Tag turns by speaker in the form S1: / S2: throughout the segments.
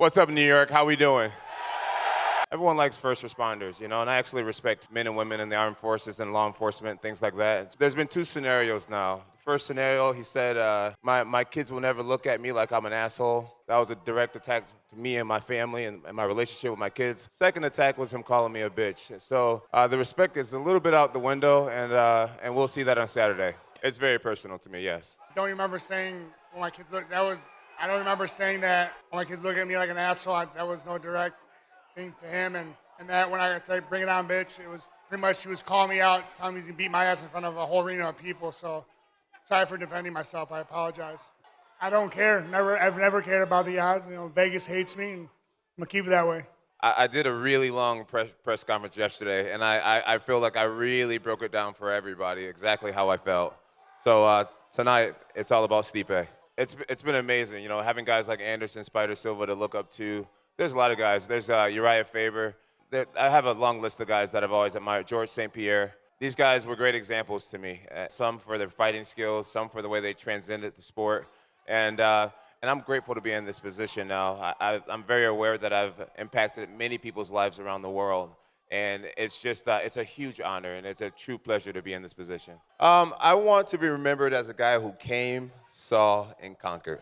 S1: What's up, New York? How we doing? Everyone likes first responders, you know, and I actually respect men and women in the armed forces and law enforcement, things like that. There's been two scenarios now. The first scenario, he said, my kids will never look at me like I'm an asshole. That was a direct attack to me and my family and my relationship with my kids. Second attack was him calling me a bitch. So the respect is a little bit out the window, and we'll see that on Saturday. It's very personal to me, yes.
S2: I don't remember saying when my kids look, I don't remember saying that when my kids look at me like an asshole. That was no direct thing to him. And that when I said, bring it on, bitch, it was pretty much he was calling me out, telling me he's going to beat my ass in front of a whole arena of people. So sorry for defending myself. I apologize. I don't care. I've never cared about the odds. You know, Vegas hates me, and I'm going to keep it that way.
S1: I did a really long press conference yesterday, and I feel like I really broke it down for everybody, exactly how I felt. So tonight, it's all about Stipe. It's been amazing, you know, having guys like Anderson, Spider Silva to look up to. There's a lot of guys. There's Uriah Faber. I have a long list of guys that I've always admired. George St. Pierre. These guys were great examples to me. Some for their fighting skills, some for the way they transcended the sport. And I'm grateful to be in this position now. I'm very aware that I've impacted many people's lives around the world. And it's just, it's a huge honor, and it's a true pleasure to be in this position. I want to be remembered as a guy who came, saw, and conquered.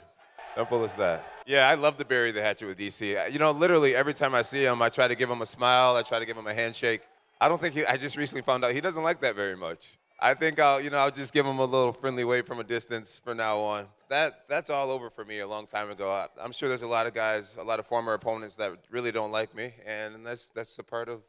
S1: Simple as that. Yeah, I love to bury the hatchet with DC. You know, literally every time I see him, I try to give him a smile. I try to give him a handshake. I don't think I just recently found out he doesn't like that very much. I think I'll just give him a little friendly wave from a distance from now on. That's all over for me a long time ago. I'm sure there's a lot of guys, a lot of former opponents that really don't like me, and that's a part of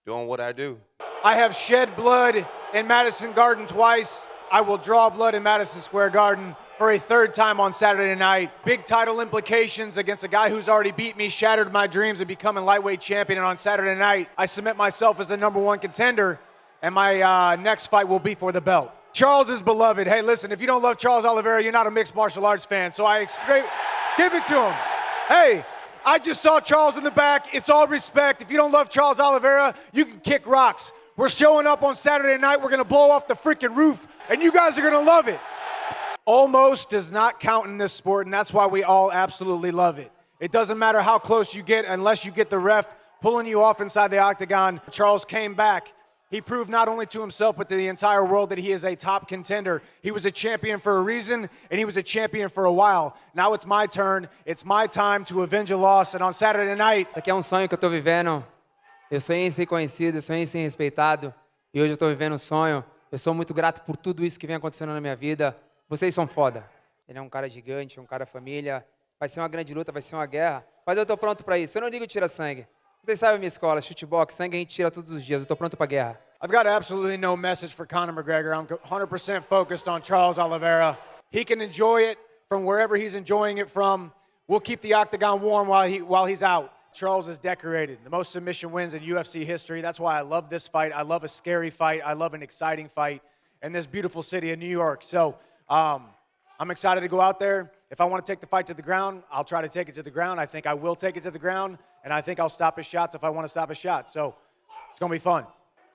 S1: doing what I do.
S3: I have shed blood in Madison Garden twice. I will draw blood in Madison Square Garden for a third time on Saturday night. Big title implications against a guy who's already beat me, shattered my dreams of becoming lightweight champion. And on Saturday night, I submit myself as the #1 contender, and my next fight will be for the belt. Charles is beloved. Hey, listen, if you don't love Charles Oliveira, you're not a mixed martial arts fan. So I give it to him. Hey, I just saw Charles in the back. It's all respect. If you don't love Charles Oliveira, you can kick rocks. We're showing up on Saturday night. We're going to blow off the freaking roof, and you guys are going to love it. Almost does not count in this sport, and that's why we all absolutely love it. It doesn't matter how close you get unless you get the ref pulling you off inside the octagon. Charles came back. He proved not only to himself but to the entire world that he is a top contender. He was a champion for a reason, and he was a champion for a while. Now it's my turn. It's my time to avenge a loss, and on Saturday night...
S4: Aqui é sonho que eu estou vivendo. Eu sonhei em ser conhecido, eu sonhei em ser respeitado, e hoje eu estou vivendo um sonho. Eu sou muito grato por tudo isso que vem acontecendo na minha vida. Vocês são foda. Ele é um cara gigante, um cara família. Vai ser uma grande luta, vai ser uma guerra. Mas eu estou pronto para isso. Eu não ligo tira sangue. Vocês sabem a minha escola, chutebox, sangue a gente tira todos os dias. Eu estou pronto para a guerra.
S3: I've got absolutely no message for Conor McGregor. I'm 100% focused on Charles Oliveira. He can enjoy it from wherever he's enjoying it from. We'll keep the octagon warm while he's out. Charles is decorated. The most submission wins in UFC history. That's why I love this fight. I love a scary fight. I love an exciting fight in this beautiful city of New York. So I'm excited to go out there. If I want to take the fight to the ground, I'll try to take it to the ground. I think I will take it to the ground, and I think I'll stop his shots if I want to stop his shots. So it's going to be fun.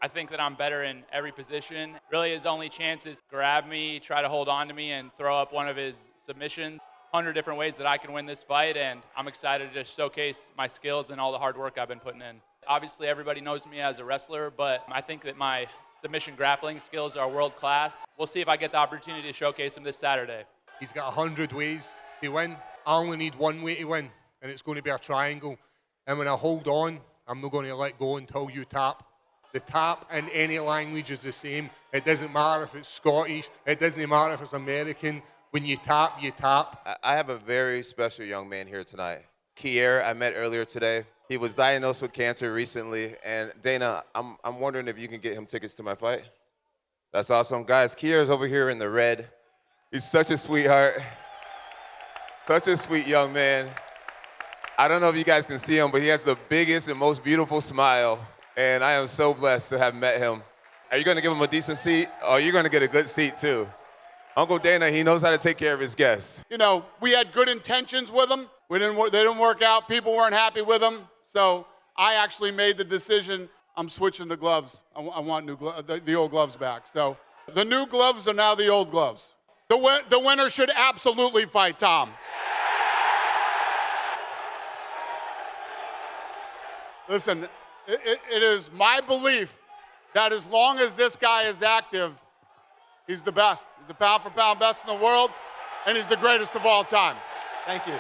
S5: I think that I'm better in every position. Really, his only chance is grab me, try to hold on to me, and throw up one of his submissions. 100 different ways that I can win this fight, and I'm excited to showcase my skills and all the hard work I've been putting in. Obviously, everybody knows me as a wrestler, but I think that my submission grappling skills are world class. We'll see if I get the opportunity to showcase them this Saturday.
S6: He's got 100 ways to win. I only need one way to win, and it's going to be a triangle. And when I hold on, I'm not going to let go until you tap. The tap in any language is the same. It doesn't matter if it's Scottish. It doesn't matter if it's American. When you tap, you tap.
S1: I have a very special young man here tonight. Kier, I met earlier today. He was diagnosed with cancer recently, and Dana, I'm wondering if you can get him tickets to my fight. That's awesome. Guys, Kier is over here in the red. He's such a sweetheart. Such a sweet young man. I don't know if you guys can see him, but he has the biggest and most beautiful smile, and I am so blessed to have met him. Are you going to give him a decent seat? Or are you going to get a good seat, too? Uncle Dana, he knows how to take care of his guests.
S7: You know, we had good intentions with him. They didn't work out. People weren't happy with him. So I actually made the decision. I'm switching the gloves. I want new the old gloves back. So the new gloves are now the old gloves. The winner should absolutely fight Tom. Listen, it is my belief that as long as this guy is active, he's the best. He's the pound for pound best in the world, and he's the greatest of all time.
S3: Thank you.